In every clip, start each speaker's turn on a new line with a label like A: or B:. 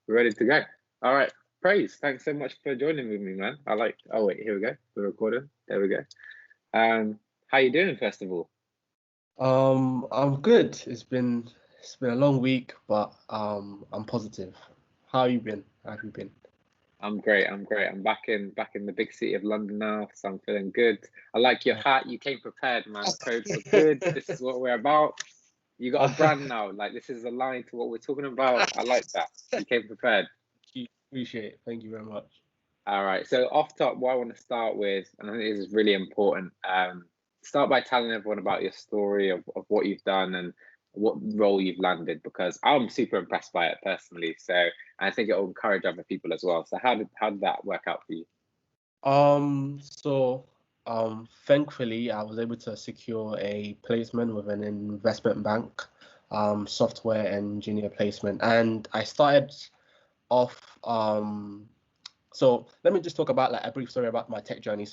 A: We're ready to go. All right. Praise, thanks so much for joining with me, man. Oh wait, here we go. We're recording. There we go. How you doing, first of all?
B: I'm good. It's been a long week, but I'm positive. How you been? How have you been?
A: I'm great. I'm great. I'm back in the big city of London now, so I'm feeling good. I like your hat. You came prepared, man. Code for good. This is what we're about. You got a brand now. Like this is aligned to what we're talking about. I like that. You came prepared.
B: Appreciate it. Thank you very much.
A: All right. So off top, what I want to start with, and I think this is really important. Start by telling everyone about your story of what you've done and what role you've landed, because I'm super impressed by it personally. So I think it will encourage other people as well. So how did that work out for you?
B: Thankfully, I was able to secure a placement with an investment bank, software engineer placement, and I started off. So let me just talk about like a brief story about my tech journey.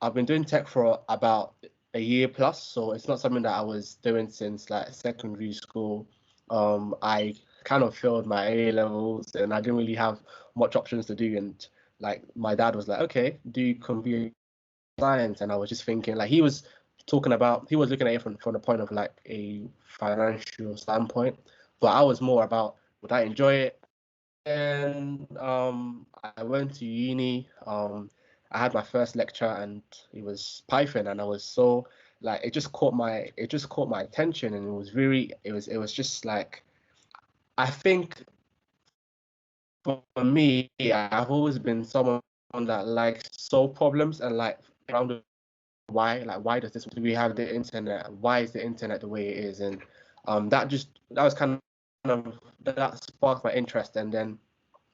B: I've been doing tech for about a year plus, so it's not something that I was doing since like secondary school. I kind of failed my A levels and I didn't really have much options to do. And like my dad was like, okay, do computer science? And I was just thinking, like he was looking at it from the point of like a financial standpoint, but I was more about would I enjoy it? And I went to uni. I had my first lecture and it was Python, and I was so like it just caught my attention, and it was just like I think for me, I've always been someone that likes solve problems and like around why does this do we have the internet? Why is the internet the way it is? And that was kind of that sparked my interest, and then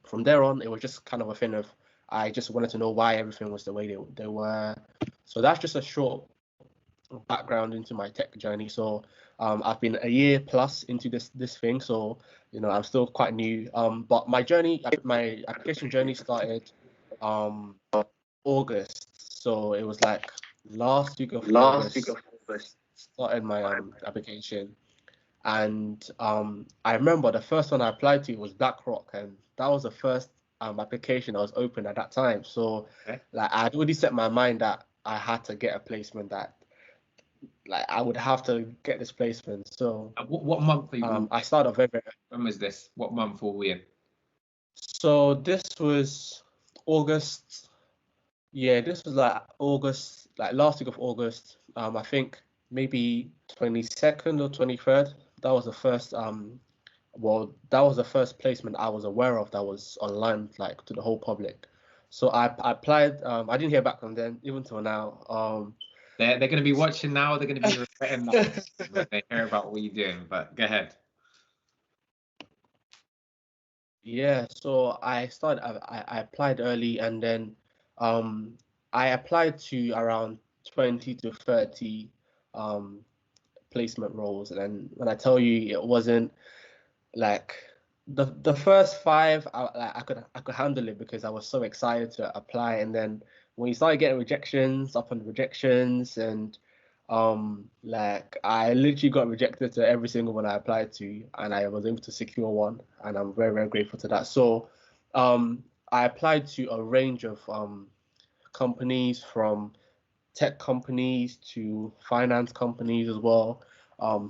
B: from there on, it was just kind of a thing of I just wanted to know why everything was the way they were. So that's just a short background into my tech journey. So I've been a year plus into this thing, so I'm still quite new. But my application journey started um August. So it was like last week of
A: Last week
B: August
A: of August.
B: started my application. And I remember the first one I applied to was BlackRock, and that was the first application I was open at that time. So,
A: Okay.
B: like, I'd already set my mind that I had to get a placement, that like I would have to get this placement. So,
A: What month are you?
B: I started off very.
A: When was this? What month were we in?
B: So this was August. Yeah, this was like August, like last week of August. I think maybe 22nd or 23rd. That was the first that was the first placement I was aware of that was online, like to the whole public. So I applied. I didn't hear back from them even till now.
A: They're going to be watching now. They're going to be regretting that when they hear about what you're doing. But go ahead.
B: Yeah, so I applied early, and then um I applied to around 20 to 30 um placement roles. And when I tell you it wasn't like the first five, I could handle it because I was so excited to apply. And then when you started getting rejections upon rejections, and like I literally got rejected to every single one I applied to, and I was able to secure one, and I'm very, very grateful to that. So I applied to a range of companies, from tech companies to finance companies as well.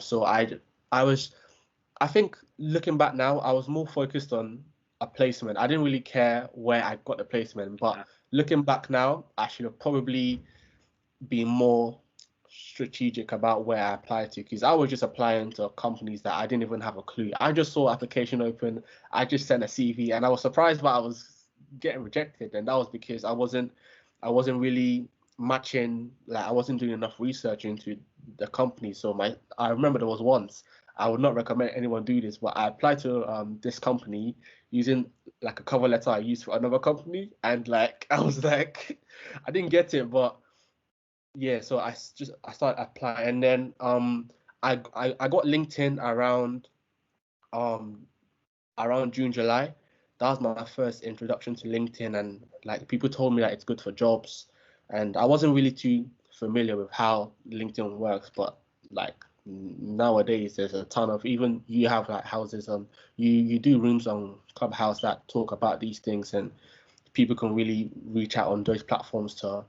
B: So I was I think looking back now, I was more focused on a placement. I didn't really care where I got the placement, but looking back now, I should have probably been more strategic about where I applied to, because I was just applying to companies that I didn't even have a clue. I just saw application open, I just sent a CV, and I was surprised, but I was getting rejected, and that was because I wasn't really matching, like I wasn't doing enough research into the company. So I remember there was once, I would not recommend anyone do this, but I applied to this company using like a cover letter I used for another company, and like I was like I didn't get it, but yeah, so I started applying, and then I got LinkedIn um around June, July. That was my first introduction to LinkedIn, and like people told me that it's good for jobs, and I wasn't really too familiar with how LinkedIn works, but like nowadays there's a ton of, even you have like houses on, you do rooms on Clubhouse that talk about these things, and people can really reach out on those platforms to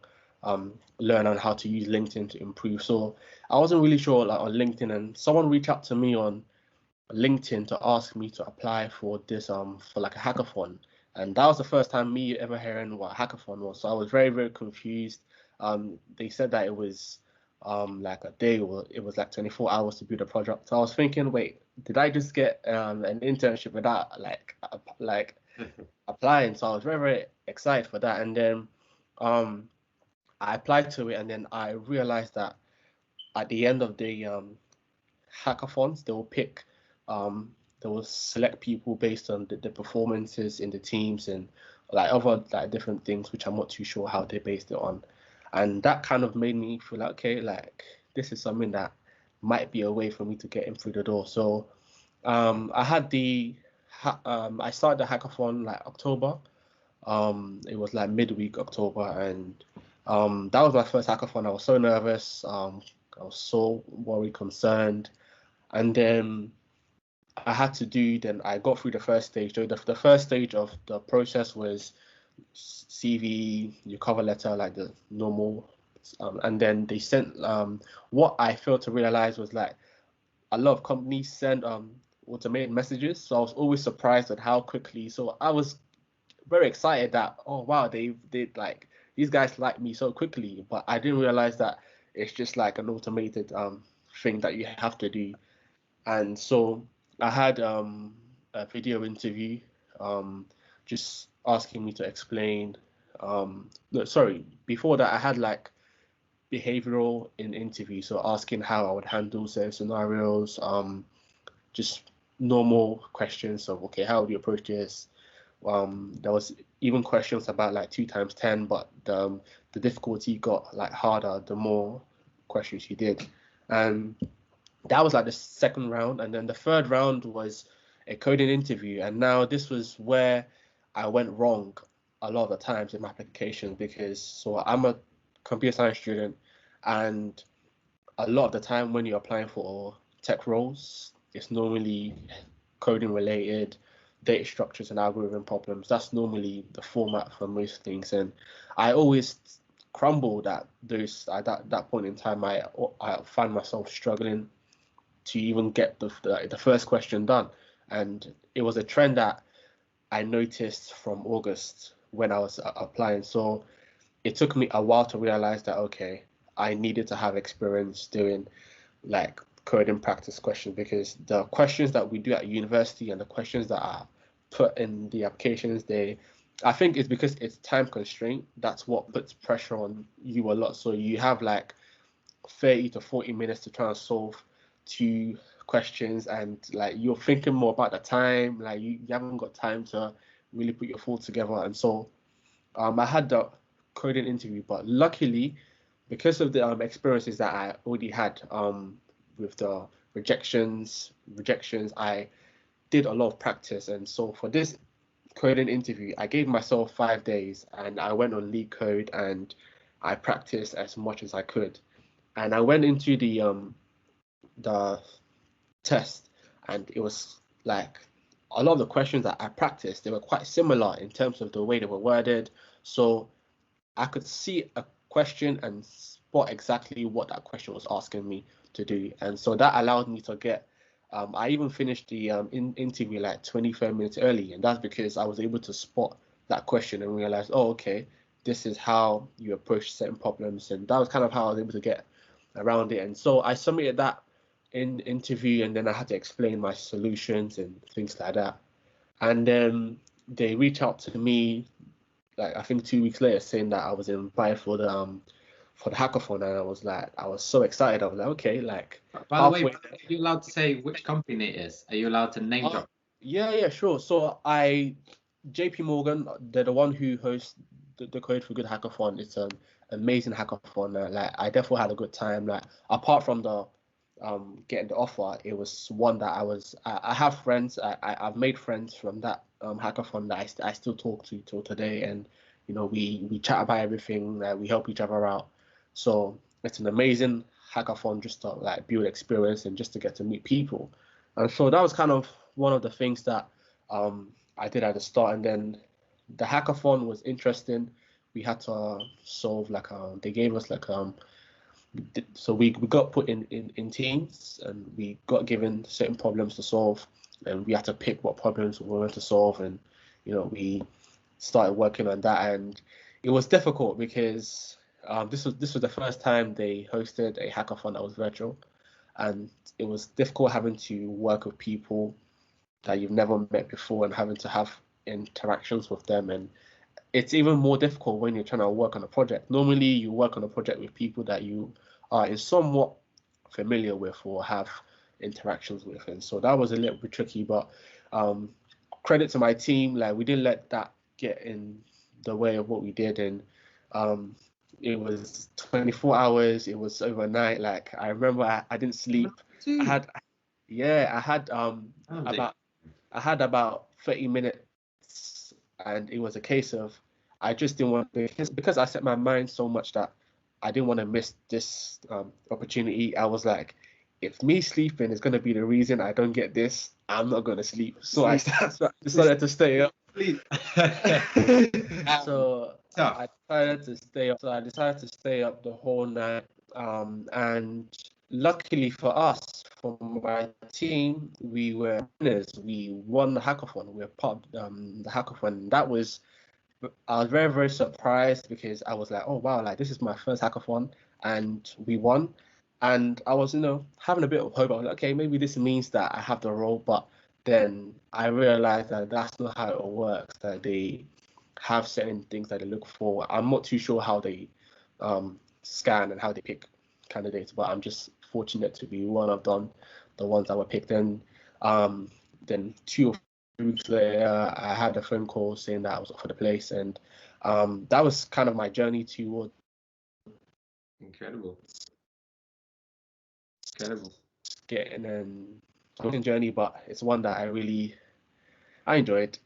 B: learn on how to use LinkedIn to improve. So I wasn't really sure like on LinkedIn, and someone reached out to me on LinkedIn to ask me to apply for this for like a hackathon. And that was the first time me ever hearing what a hackathon was. So I was very, very confused. They said that it was like a day, or it was like 24 hours to build a project. So I was thinking, wait, did I just get an internship without like applying? So I was very, very excited for that. And then I applied to it, and then I realized that at the end of the hackathons, they will select people based on the performances in the teams and like other like different things, which I'm not too sure how they based it on. And that kind of made me feel like, okay, like this is something that might be a way for me to get in through the door. So I had I started the hackathon like October. It was like midweek October, and that was my first hackathon. I was so nervous. I was so worried, concerned, and then then I got through the first stage. So the first stage of the process was CV, your cover letter, like the normal, and then they sent what I failed to realize was like a lot of companies send automated messages. So I was always surprised at how quickly. So I was very excited that, oh wow, they did like these guys like me so quickly, but I didn't realize that it's just like an automated thing that you have to do. And so I had a video interview, just asking me to explain. No, sorry, before that I had like behavioral in interview, so asking how I would handle certain scenarios, just normal questions of, okay, how would you approach this? There was even questions about like 2 times 10, but the difficulty got like harder the more questions you did. And that was like the second round, and then the third round was a coding interview. And now this was where I went wrong a lot of the times in my application, because so I'm a computer science student, and a lot of the time when you're applying for tech roles, it's normally coding related, data structures and algorithm problems. That's normally the format for most things, and I always crumbled at that point in time. I found myself struggling to even get the first question done, and it was a trend that I noticed from August when I was applying. So it took me a while to realize that, okay, I needed to have experience doing like coding practice questions, because the questions that we do at university and the questions that are put in the applications, I think it's because it's time constraint. That's what puts pressure on you a lot. So you have like 30 to 40 minutes to try and solve 2 questions, and like you're thinking more about the time, like you haven't got time to really put your thoughts together. And so I had the coding interview, but luckily, because of the experiences that I already had with the rejections, I did a lot of practice. And so for this coding interview, I gave myself 5 days, and I went on Leak Code and I practiced as much as I could. And I went into the test, and it was like a lot of the questions that I practiced, they were quite similar in terms of the way they were worded. So I could see a question and spot exactly what that question was asking me to do. And so that allowed me to get, I even finished the interview like 25 minutes early. And that's because I was able to spot that question and realize, oh, okay, this is how you approach certain problems. And that was kind of how I was able to get around it. And so I submitted that in interview, and then I had to explain my solutions and things like that. And then they reached out to me like I think 2 weeks later, saying that I was invited for the hackathon, and I was so excited. I was like, okay, like
C: By the way, are you allowed to say which company it is? Are you allowed to name drop?
B: Yeah, sure. So JP Morgan, they're the one who hosts the Code for Good hackathon. It's an amazing hackathon. Like I definitely had a good time. Like apart from the getting the offer, it was one that I have friends. I've made friends from that hackathon that I still talk to till today, and we chat about everything. We help each other out. So it's an amazing hackathon just to like build experience and just to get to meet people. And so that was kind of one of the things that I did at the start. And then the hackathon was interesting. We had to solve like they gave us like so we got put in teams, and we got given certain problems to solve, and we had to pick what problems we wanted to solve. And we started working on that, and it was difficult because this was the first time they hosted a hackathon that was virtual, and it was difficult having to work with people that you've never met before and having to have interactions with them. And it's even more difficult when you're trying to work on a project. Normally you work on a project with people that you are somewhat familiar with or have interactions with, and so that was a little bit tricky. But credit to my team, like we didn't let that get in the way of what we did. And it was 24 hours, it was overnight. Like I remember I didn't sleep. I had about 30 minutes, and it was a case of I just didn't want to, because I set my mind so much that I didn't want to miss this opportunity. I was like, if me sleeping is going to be the reason I don't get this, I'm not going to sleep. So I decided to stay up. So I decided to stay up. So I decided to stay up the whole night. And luckily for us, for my team, we were winners. We won the hackathon. We were part of the hackathon. I was very, very surprised because I was like, oh wow, like this is my first hackathon and we won. And I was, having a bit of hope. I was like, okay, maybe this means that I have the role. But then I realized that that's not how it works, that they have certain things that they look for. I'm not too sure how they scan and how they pick candidates, but I'm just fortunate to be one of the ones that were picked. And then 2 or 3 weeks later, I had a phone call saying that I was offered the place, and that was kind of my journey towards
C: Incredible.
B: getting a journey, but it's one that I enjoyed.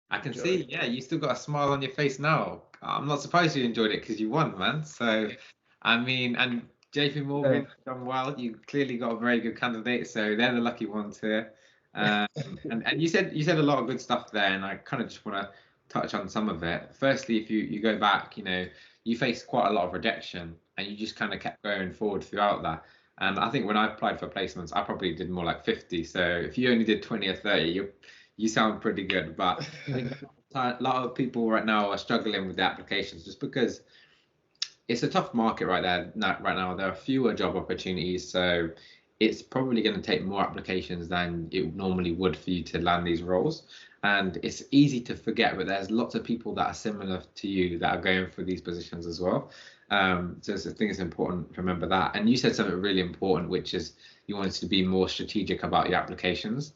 C: I can see, yeah, you still got a smile on your face now. I'm not surprised you enjoyed it because you won, man. So, I mean, and JP Morgan done well. You clearly got a very good candidate, so they're the lucky ones here. And you said a lot of good stuff there, and I kind of just want to touch on some of it. Firstly, if you go back, you faced quite a lot of rejection, and you just kind of kept going forward throughout that. And I think when I applied for placements, I probably did more like 50. So if you only did 20 or 30, you sound pretty good. But I think a lot of people right now are struggling with the applications just because it's a tough market right now. There are fewer job opportunities, so it's probably going to take more applications than it normally would for you to land these roles. And it's easy to forget, but there's lots of people that are similar to you that are going for these positions as well. So I think it's important to remember that. And you said something really important, which is you wanted to be more strategic about your applications,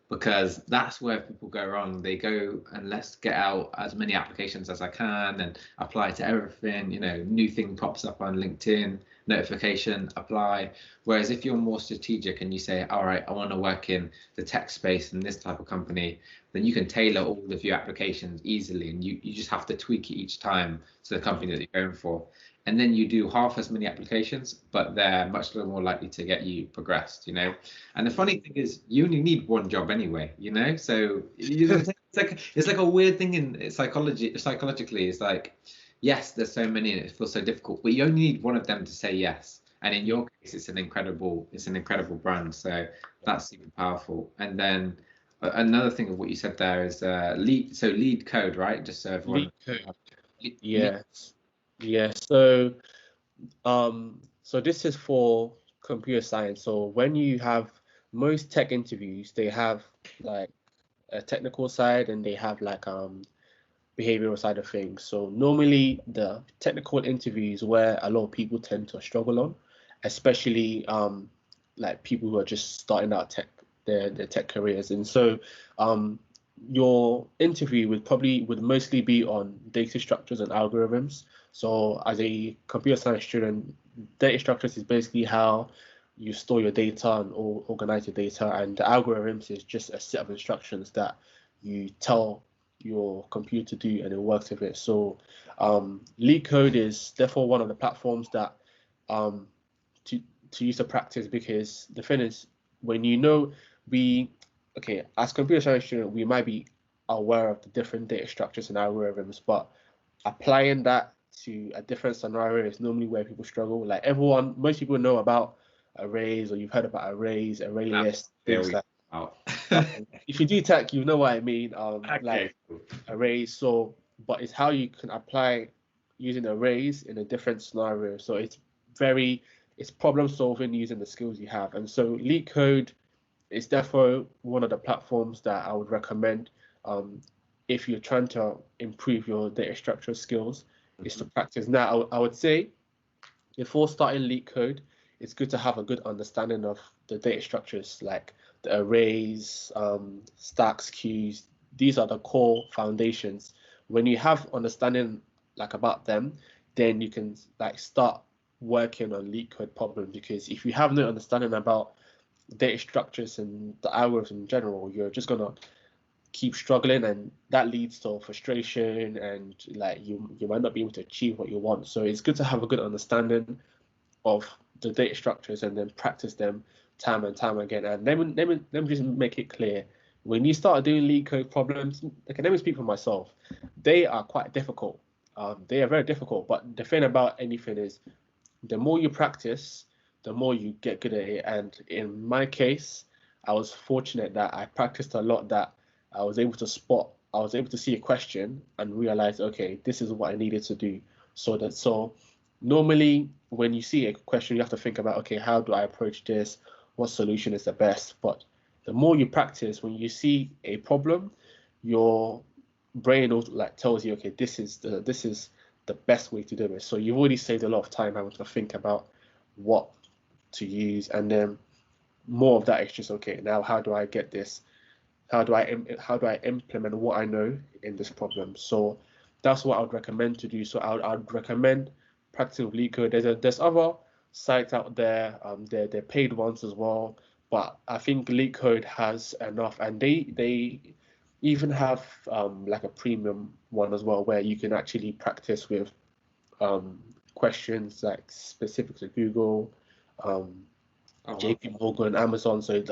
C: because that's where people go wrong. They go, and let's get out as many applications as I can and apply to everything. New thing pops up on LinkedIn, notification, apply. Whereas if you're more strategic and you say, all right, I want to work in the tech space and this type of company, then you can tailor all of your applications easily, and you just have to tweak it each time to the company that you're going for. And then you do half as many applications, but they're much more likely to get you progressed, And the funny thing is, you only need one job anyway, So it's like a weird thing in psychology. Psychologically, it's like, yes, there's so many, and it feels so difficult, but you only need one of them to say yes. And in your case, it's an incredible brand. So that's super powerful. And then another thing of what you said there is lead code, right? Just so everyone.
B: Lead code. Yes. Yeah, so this is for computer science. So when you have most tech interviews, they have like a technical side and they have like behavioral side of things. So normally the technical interviews where a lot of people tend to struggle on, especially like people who are just starting out their tech careers. And so your interview would mostly be on data structures and algorithms. So as a computer science student, data structures is basically how you store your data and organize your data, and the algorithms is just a set of instructions that you tell your computer to do and it works with it. So LeetCode is therefore one of the platforms that to use the practice, because the thing is, when as computer science students, we might be aware of the different data structures and algorithms, but applying that to a different scenario is normally where people struggle. Like most people know about arrays, or you've heard about arrays, array lists, things like that. If you do tech, you know what I mean. Like arrays. So, but it's how you can apply using arrays in a different scenario. So it's problem solving using the skills you have. And so LeetCode is therefore one of the platforms that I would recommend if you're trying to improve your data structure skills, is to practice. Now, I would say before starting LeetCode, it's good to have a good understanding of the data structures, like the arrays, stacks, queues. These are the core foundations. When you have understanding like about them, then you can like start working on LeetCode problems, because if you have no understanding about data structures and the algorithms in general, you're just gonna keep struggling, and that leads to frustration, and like you might not be able to achieve what you want. So it's good to have a good understanding of the data structures and then practice them time and time again. And let me just make it clear, when you start doing LeetCode problems, okay, let me speak for myself, they are quite difficult. They are very difficult, but the thing about anything is, the more you practice, the more you get good at it. And in my case, I was fortunate that I practiced a lot, that I was able to see a question and realize, okay, this is what I needed to do. So normally when you see a question, you have to think about, okay, how do I approach this? What solution is the best? But the more you practice, when you see a problem, your brain like tells you, okay, this is the best way to do it. So you've already saved a lot of time having to think about what to use, and then more of that is just, okay, now how do I get this? How do I implement what I know in this problem? So that's what I would recommend to do. So I'd recommend practicing with LeetCode. There's other sites out there. They're paid ones as well, but I think LeetCode has enough, and they even have like a premium one as well, where you can actually practice with questions like specific to Google, JP Morgan, Amazon. So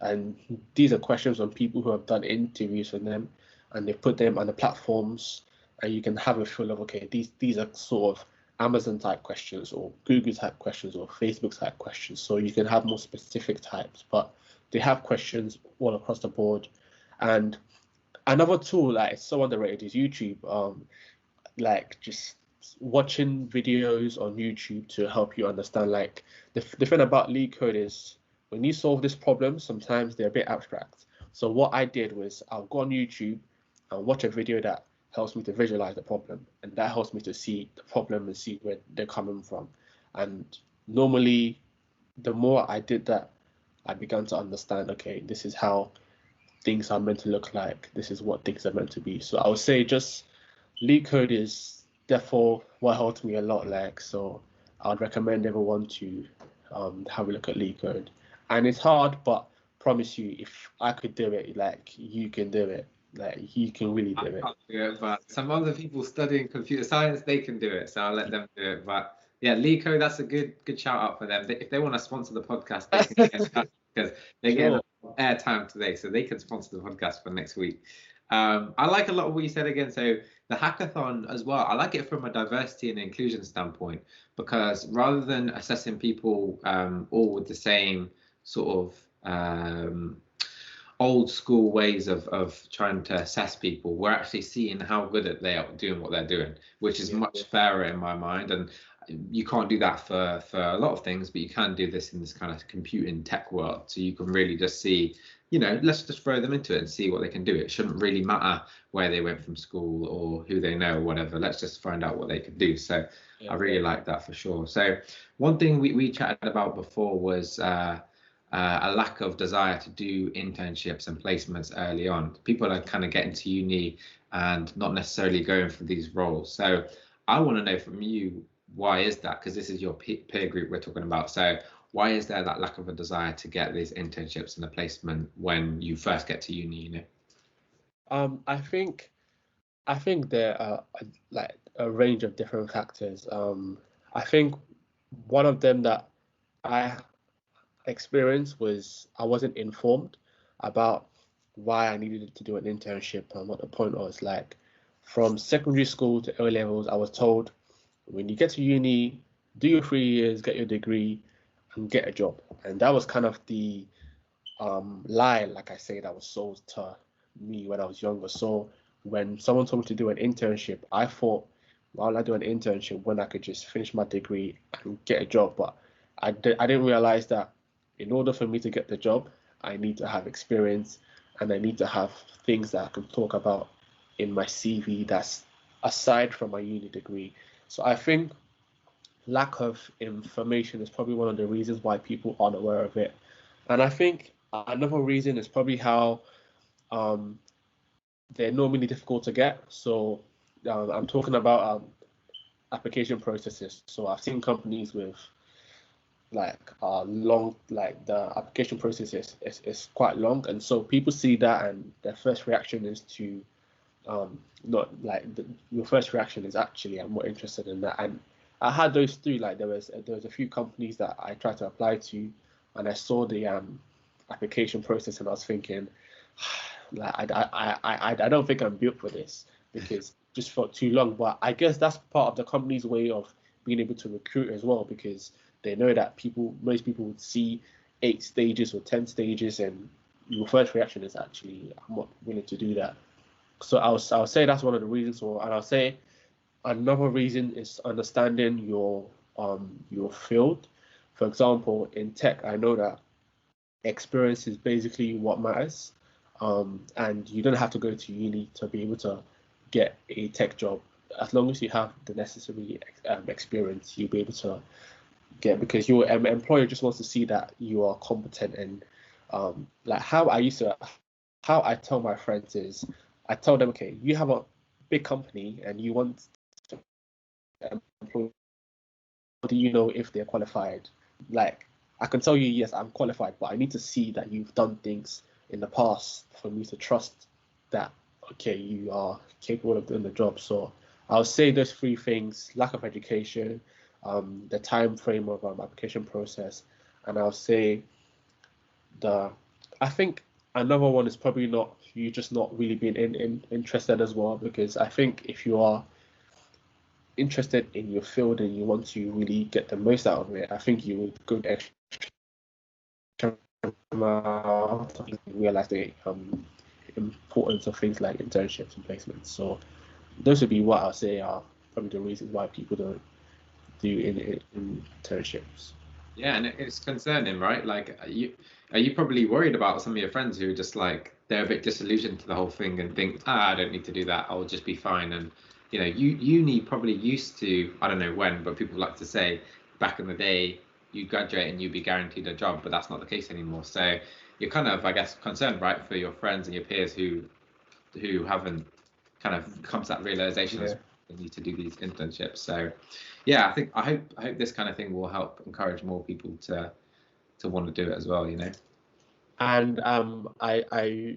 B: and these are questions on people who have done interviews for them, and they put them on the platforms, and you can have a feel of, okay, these are sort of Amazon type questions, or Google type questions, or Facebook type questions. So you can have more specific types, but they have questions all across the board. And another tool that is so underrated is YouTube. Like just watching videos on YouTube to help you understand. Like the thing about LeetCode is, when you solve this problem, sometimes they're a bit abstract. So what I did was, I'll go on YouTube and watch a video that helps me to visualize the problem, and that helps me to see the problem and see where they're coming from. And normally, the more I did that, I began to understand, okay, this is how things are meant to look like. This is what things are meant to be. So I would say just LeetCode is therefore what helped me a lot. Like, so I'd recommend everyone to have a look at LeetCode. And it's hard, but promise you, if I could do it, like, you can do it. Like, you can really do it.
C: I can't do it, but some other people studying computer science, they can do it. So I'll let them do it. But yeah, LeetCode, that's a good shout out for them. If they want to sponsor the podcast, they can get in touch, because they're getting airtime today, so they can sponsor the podcast for next week. I like a lot of what you said again. So the hackathon as well, I like it from a diversity and inclusion standpoint, because rather than assessing people all with the same sort of old school ways of trying to assess people, we're actually seeing how good they are doing what they're doing, which is much fairer in my mind. And you can't do that for a lot of things, but you can do this in this kind of computing tech world. So you can really just see, let's just throw them into it and see what they can do. It shouldn't really matter where they went from school or who they know or whatever. Let's just find out what they can do. So I really like that for sure. So one thing we chatted about before was a lack of desire to do internships and placements early on. People are kind of getting to uni and not necessarily going for these roles. So I want to know from you, why is that? Because this is your peer group we're talking about. So why is there that lack of a desire to get these internships and a placement when you first get to uni?
B: I think there are like a range of different factors. I think one of them that I experienced was I wasn't informed about why I needed to do an internship and what the point was. Like from secondary school to O levels, I was told when you get to uni, do your 3 years, get your degree, and get a job. And that was kind of the lie, like I say, that was sold to me when I was younger. So when someone told me to do an internship, I thought, why would I do an internship when I could just finish my degree and get a job? But I didn't realize that in order for me to get the job, I need to have experience and I need to have things that I can talk about in my CV that's aside from my uni degree. So I think lack of information is probably one of the reasons why people aren't aware of it. And I think another reason is probably how um, they're normally difficult to get. So I'm talking about application processes. So I've seen companies with like long, like the application process is quite long, and so people see that and their first reaction is to not like your first reaction is actually I'm more interested in that. And I had those three. Like there was a few companies that I tried to apply to, and I saw the application process, and I was thinking, like I don't think I'm built for this because just for too long. But I guess that's part of the company's way of being able to recruit as well, because they know that most people would see 8 stages or 10 stages, and your first reaction is actually I'm not willing to do that. So I'll say that's one of the reasons, and I'll say another reason is understanding your field. For example, in tech, I know that experience is basically what matters, and you don't have to go to uni to be able to get a tech job. As long as you have the necessary experience, you'll be able to get, because your employer just wants to see that you are competent. And like how I tell my friends is I tell them, okay, you have a big company and you want to employ, how do you know if they're qualified? Like I can tell you, yes, I'm qualified, but I need to see that you've done things in the past for me to trust that, okay, you are capable of doing the job. So I'll say those three things: lack of education, the time frame of application process, and I'll say the I think another one is probably not you just not really being interested as well, because I think if you are interested in your field and you want to really get the most out of it, I think you would go the extra mile to realize the importance of things like internships and placements. So those would be what I'll say are probably the reasons why people don't do internships.
C: Yeah, and it's concerning, right? Like, are you probably worried about some of your friends who are just like they're a bit disillusioned to the whole thing and think, I don't need to do that. I'll just be fine. And uni probably used to, I don't know when, but people like to say back in the day, you graduate and you'd be guaranteed a job, but that's not the case anymore. So you're kind of, I guess, concerned, right, for your friends and your peers who haven't kind of come to that realization as they need to do these internships. So yeah, I hope this kind of thing will help encourage more people to want to do it as well,
B: And I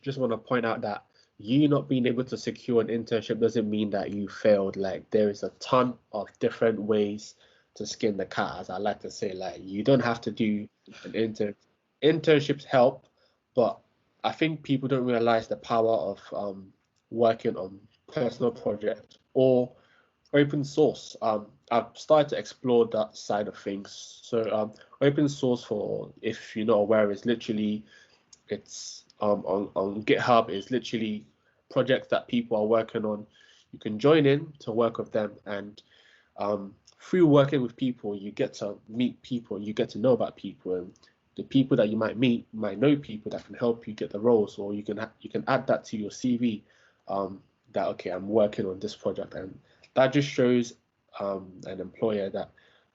B: just want to point out that you not being able to secure an internship doesn't mean that you failed. Like there is a ton of different ways to skin the cat, as I like to say. Like you don't have to do an internships help, but I think people don't realize the power of working on personal projects or open source. I've started to explore that side of things. So open source, for if you're not aware, is literally it's on GitHub is literally projects that people are working on. You can join in to work with them, and through working with people, you get to meet people, you get to know about people, and the people that you might meet might know people that can help you get the roles, or you can add that to your CV. That okay, I'm working on this project, and that just shows an employer that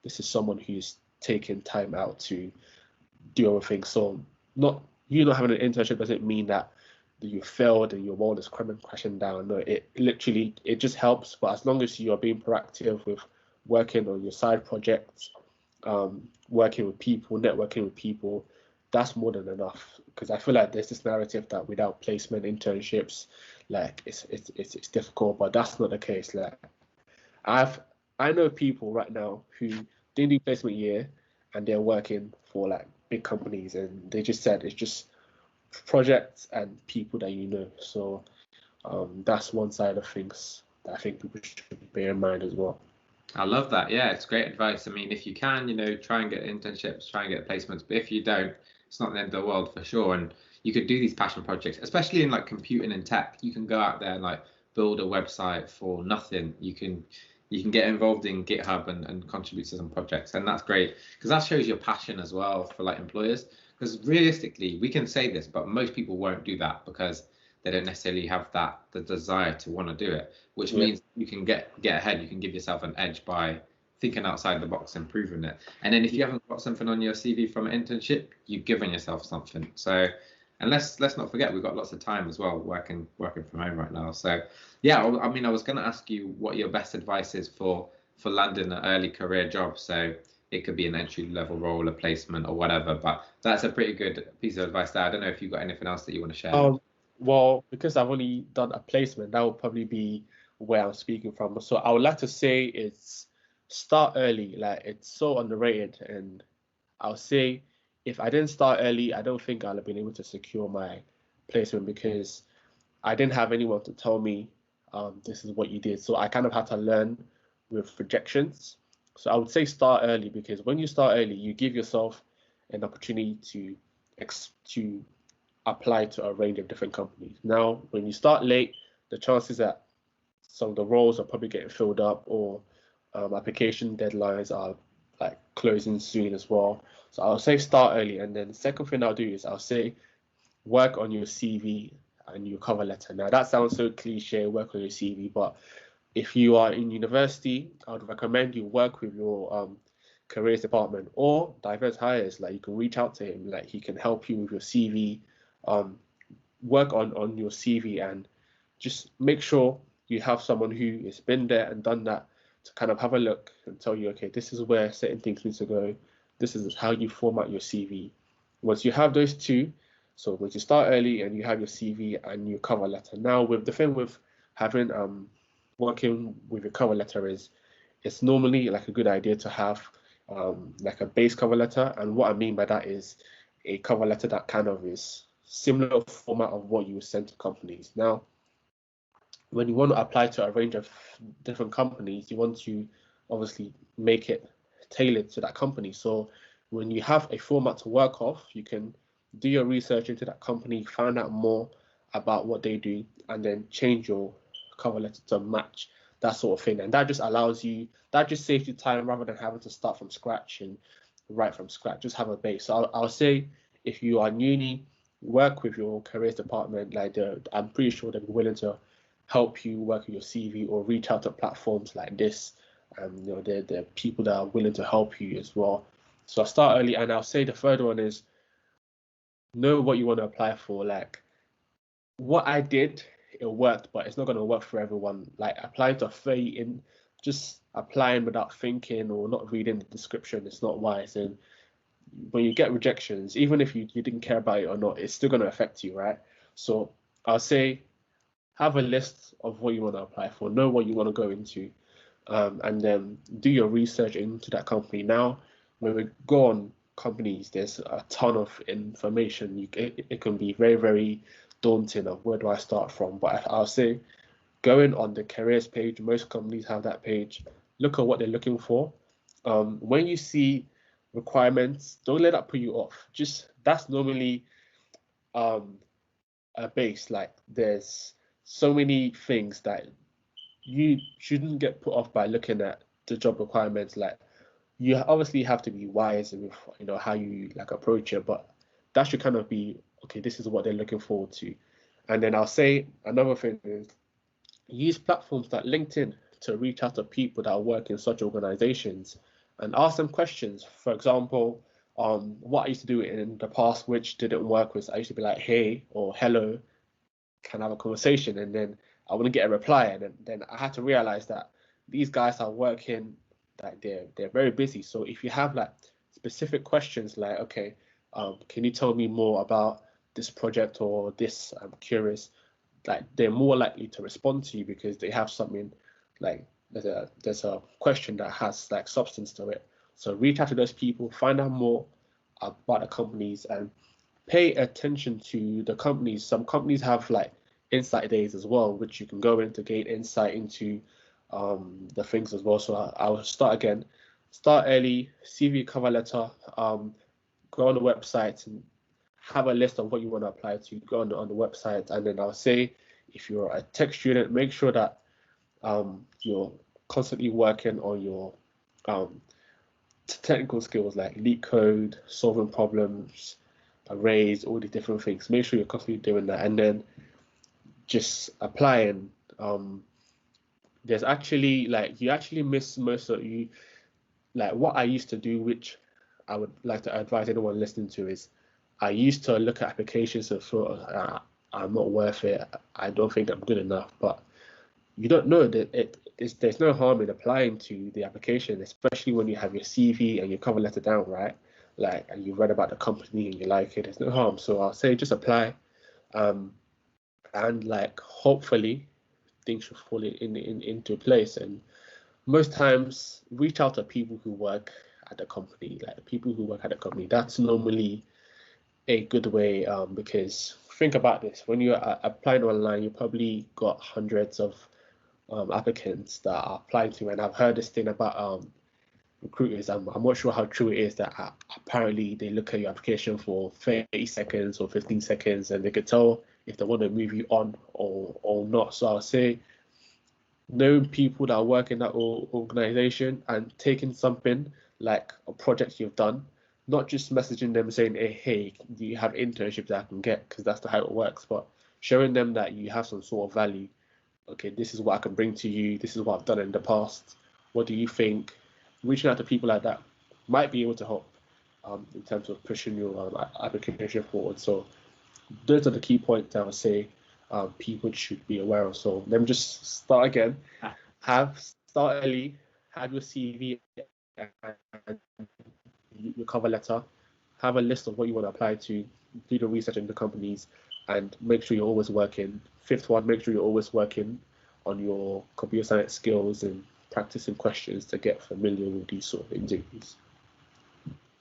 B: this is someone who's taking time out to do other things. So not having an internship doesn't mean that you failed and your world is crashing down. No, it just helps. But as long as you are being proactive with working on your side projects, working with people, networking with people, that's more than enough. Because I feel like there's this narrative that without placement internships, like it's difficult, but that's not the case. Like I know people right now who didn't do placement year, and they're working for like big companies, and they just said it's just projects and people that you know. So that's one side of things that I think people should bear in mind as well.
C: I love that. Yeah, it's great advice. I mean, if you can, try and get internships, try and get placements. But if you don't, it's not the end of the world for sure. And you could do these passion projects, especially in like computing and tech. You can go out there and like build a website for nothing. You can get involved in GitHub and contribute to some projects. And that's great because that shows your passion as well for like employers. Because realistically, we can say this, but most people won't do that because they don't necessarily have the desire to want to do it, which means you can get ahead. You can give yourself an edge by thinking outside the box, improving it. And then if you haven't got something on your CV from an internship, you've given yourself something. So, and let's not forget we've got lots of time as well working from home right now. So yeah, I mean, I was going to ask you what your best advice is for landing an early career job. So it could be an entry level role, a placement, or whatever. But that's a pretty good piece of advice there. I don't know if you've got anything else that you want to share.
B: Well, because I've only done a placement, that will probably be where I'm speaking from. So I would like to say it's start early. Like, it's so underrated, and I'll say if I didn't start early, I don't think I'll have been able to secure my placement because I didn't have anyone to tell me this is what you did. So I kind of had to learn with rejections. So I would say start early, because when you start early, you give yourself an opportunity to apply to a range of different companies. Now, when you start late, the chances that some of the roles are probably getting filled up, or application deadlines are like closing soon as well. So I'll say start early. And then the second thing I'll do is I'll say work on your CV and your cover letter. Now that sounds so cliche, work on your CV, but if you are in university, I would recommend you work with your careers department or diverse hires. Like, you can reach out to him, like he can help you with your CV, work on your CV, and just make sure you have someone who has been there and done that to kind of have a look and tell you, okay, this is where certain things need to go. This is how you format your CV. Once you have those two, so once you start early and you have your CV and your cover letter. Now, with the thing with having working with your cover letter is, it's normally like a good idea to have like a base cover letter. And what I mean by that is a cover letter that kind of is similar format of what you would send to companies. Now, when you want to apply to a range of different companies, you want to obviously make it tailored to that company. So when you have a format to work off, you can do your research into that company, find out more about what they do, and then change your cover letter to match that sort of thing. And that just allows you, that just saves you time rather than having to start from scratch and write from scratch. Just have a base. So I'll say if you are in uni, work with your careers department. Like, I'm pretty sure they'll be willing to help you work with your CV, or reach out to platforms like this. There are people that are willing to help you as well. So I start early. And I'll say the third one is know what you want to apply for. Like, what I did, it worked, but it's not going to work for everyone. Like, applying to 30 in, just applying without thinking or not reading the description, it's not wise. And when you get rejections, even if you didn't care about it or not, it's still going to affect you, right? So I'll say have a list of what you want to apply for, know what you want to go into, and then do your research into that company. Now, when we go on companies, there's a ton of information. It can be very, very daunting of where do I start from. But I'll say going on the careers page, most companies have that page. Look at what they're looking for. When you see requirements, don't let that put you off. Just, that's normally a base. Like, there's so many things that you shouldn't get put off by looking at the job requirements. Like, you obviously have to be wise with how you like approach it, but that should kind of be, okay, this is what they're looking forward to. And then I'll say another thing is use platforms like LinkedIn to reach out to people that work in such organizations and ask them questions. For example, what I used to do in the past, which didn't work, was I used to be like, hey, or hello, can I have a conversation? And then I wouldn't get a reply. And then I had to realize that these guys are working, that they're very busy. So if you have like specific questions like, okay, can you tell me more about this project or this? I'm curious. Like, they're more likely to respond to you because they have something, like there's a question that has like substance to it. So reach out to those people, find out more about the companies, and pay attention to the companies. Some companies have like insight days as well, which you can go in to gain insight into the things as well. So I'll start again. Start early, CV, cover letter, go on the website and have a list of what you want to apply to. Go on the website, and then I'll say, if you're a tech student, make sure that you're constantly working on your technical skills like leak code, solving problems, arrays, all the different things. Make sure you're constantly doing that, and then just apply. And there's actually like, you actually miss most of you. Like what I used to do, which I would like to advise anyone listening to, is I used to look at applications and thought, I'm not worth it. I don't think I'm good enough. But you don't know that there's no harm in applying to the application, especially when you have your CV and your cover letter down, right? Like, and you've read about the company and you like it. There's no harm. So I'll say just apply, and like hopefully things should fall into place. And most times, reach out to people who work at the company, like people who work at the company. That's normally a good way, because think about this: when you're applying online, you probably got hundreds of applicants that are applying to. And I've heard this thing about recruiters. I'm not sure how true it is that apparently they look at your application for 30 seconds or 15 seconds, and they could tell if they want to move you on or not. So I'll say, knowing people that work in that organization and taking something like a project you've done, not just messaging them saying, hey, do you have internships that I can get? Because that's how it works. But showing them that you have some sort of value. Okay, this is what I can bring to you. This is what I've done in the past. What do you think? Reaching out to people like that might be able to help in terms of pushing your application forward. So those are the key points I would say people should be aware of. So let me just start again. Start early, have your CV and your cover letter, have a list of what you want to apply to, do the research in the companies, and make sure you're always working. Fifth one, make sure you're always working on your computer science skills and practicing questions to get familiar with these sort of interviews.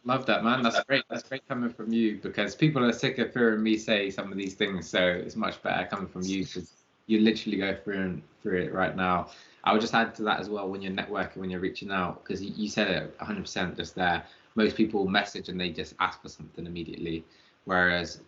C: Love that, man. That's great. That's great coming from you, because people are sick of hearing me say some of these things. So it's much better coming from you, because you literally go through it right now. I would just add to that as well, when you're networking, when you're reaching out, because you said it 100% just there. Most people message and they just ask for something immediately, whereas,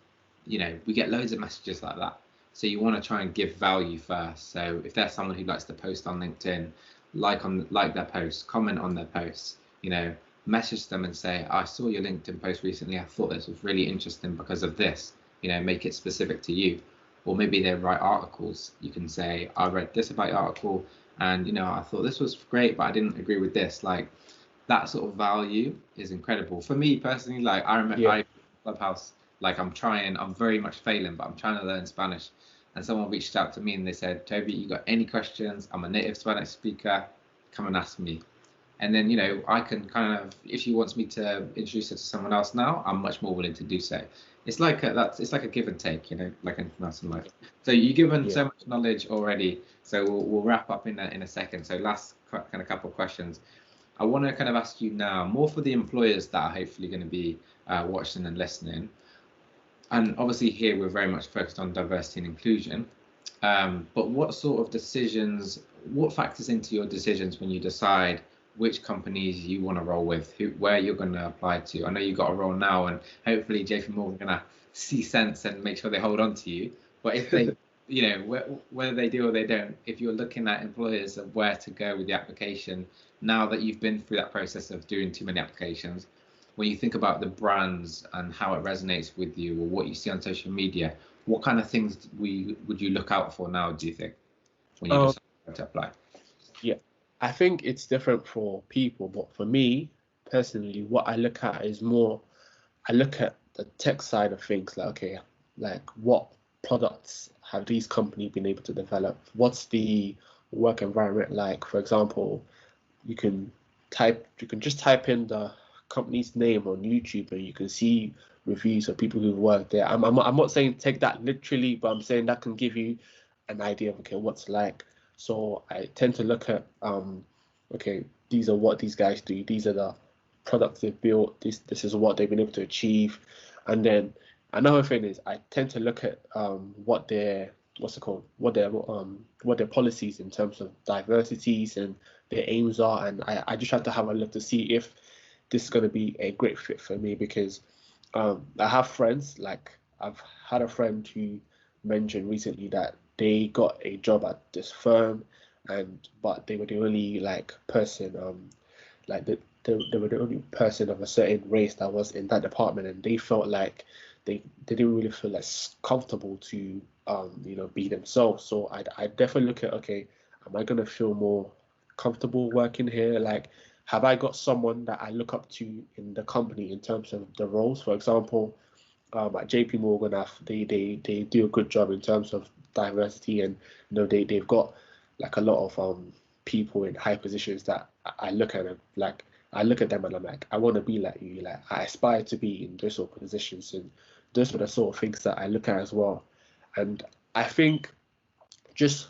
C: you know, we get loads of messages like that. So you want to try and give value first. So if there's someone who likes to post on LinkedIn, like their posts, comment on their posts, you know, message them and say, I saw your LinkedIn post recently. I thought this was really interesting because of this. You know, make it specific to you. Or maybe they write articles. You can say, I read this about your article, and you know, I thought this was great, but I didn't agree with this. Like, that sort of value is incredible. For me personally, like I remember I Clubhouse, like I'm very much failing, but I'm trying to learn Spanish. And someone reached out to me and they said, Toby, you got any questions? I'm a native Spanish speaker. Come and ask me. And then, you know, I can kind of, if she wants me to introduce her to someone else now, I'm much more willing to do so. It's like it's like a give and take, you know, like anything else in life. So you've given so much knowledge already. So we'll wrap up in a second. So last kind of couple of questions. I want to kind of ask you now, more for the employers that are hopefully going to be watching and listening. And obviously here we're very much focused on diversity and inclusion. But what sort of decisions, what factors into your decisions when you decide which companies you want to roll with, where you're going to apply to? I know you've got a role now, and hopefully JP Morgan are going to see sense and make sure they hold on to you. But if they, you know, whether they do or they don't, if you're looking at employers of where to go with the application, now that you've been through that process of doing too many applications, when you think about the brands and how it resonates with you, or what you see on social media, what kind of things would you look out for now, do you think, when you decide to apply?
B: Yeah, I think it's different for people, but for me personally, what I look at is more, I look at the tech side of things, like, okay, like what products have these companies been able to develop? What's the work environment like? For example, you can just type in the company's name on YouTube and you can see reviews of people who've worked there. I'm not saying take that literally, but I'm saying that can give you an idea of, okay, what's like. So I tend to look at okay, these are what these guys do. These are the products they've built. This is what they've been able to achieve. And then another thing is I tend to look at what their what their policies in terms of diversities and their aims are, and I just have to have a look to see if this is going to be a great fit for me, because I have friends, like I've had a friend who mentioned recently that they got a job at this firm, but they were the only person they were the only person of a certain race that was in that department, and they felt like they didn't really feel less comfortable to be themselves. So I definitely look at, okay, am I gonna feel more comfortable working here? Like, have I got someone that I look up to in the company in terms of the roles? For example, at JP Morgan, they do a good job in terms of diversity, and they've got like a lot of people in high positions that I look at, and I look at them and I'm like, I want to be like you. Like, I aspire to be in those sort of positions, and those are the sort of things that I look at as well. And I think just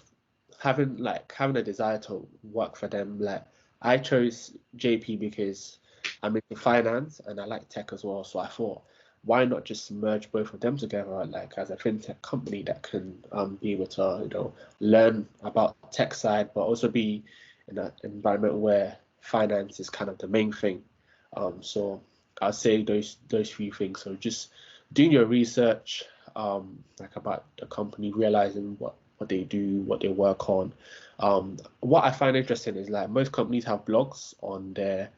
B: having a desire to work for them. Like, I chose JP because I'm into finance and I like tech as well. So I thought, why not just merge both of them together, like as a fintech company that can be able to learn about the tech side, but also be in an environment where finance is kind of the main thing. So I'll say those few things. So just doing your research, about the company, realizing what they do, what they work on. What I find interesting is like most companies have blogs on their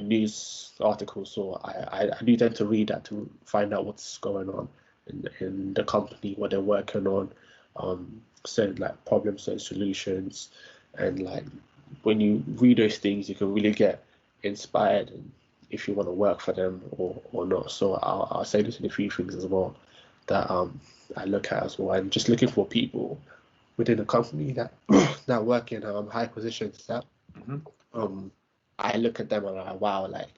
B: news articles, so I do tend to read that to find out what's going on in the company, what they're working on, certain like problems and solutions, and like when you read those things, you can really get inspired, and if you want to work for them or not. So I'll say this in a few things as well that I look at as well, and just looking for people within a company that that work in high positions that I look at them and I'm like, wow, like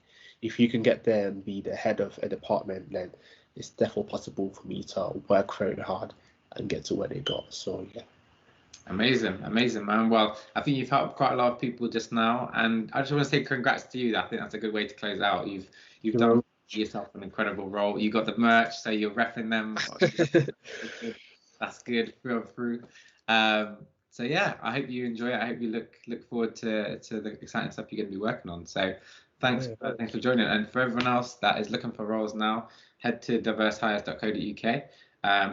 B: if you can get there and be the head of a department, then it's definitely possible for me to work very hard and get to where they got. So yeah.
C: Amazing, man. Well, I think you've helped quite a lot of people just now, and I just want to say congrats to you. I think that's a good way to close out. You've done yourself an incredible role. You got the merch, so you're repping them. That's good through. So yeah, I hope you enjoy it. I hope you look forward to the exciting stuff you're going to be working on. So thanks for joining. And for everyone else that is looking for roles now, head to diversehires.co.uk.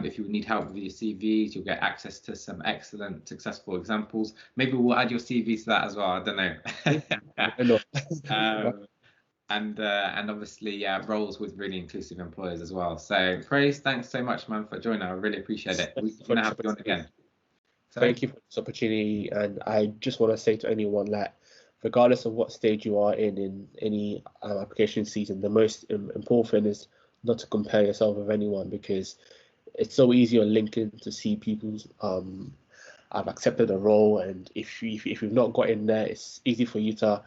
C: If you need help with your CVs, you'll get access to some excellent successful examples. Maybe we'll add your CV to that as well. I don't know. And obviously roles with really inclusive employers as well. So Praise, thanks so much, man, for joining. I really appreciate it. We're going to have you on again.
B: Thank you for this opportunity, and I just want to say to anyone that regardless of what stage you are in any application season, the most important thing is not to compare yourself with anyone, because it's so easy on LinkedIn to see people's I've accepted a role, and if you've not got in there, it's easy for you to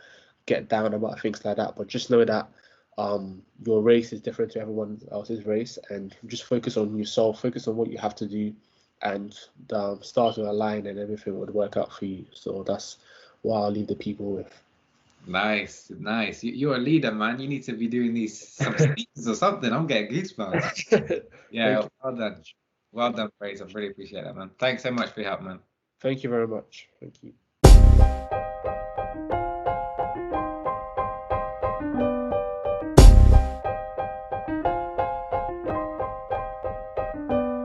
B: get down about things like that. But just know that your race is different to everyone else's race, and just focus on yourself, focus on what you have to do, and the stars will align and everything would work out for you. So that's what I'll leave the people with.
C: Nice. You're a leader, man. You need to be doing some speeches or something. I'm getting goosebumps. Yeah, well done, Praise. I really appreciate that, man. Thanks so much for your help, man.
B: Thank you very much. Thank you.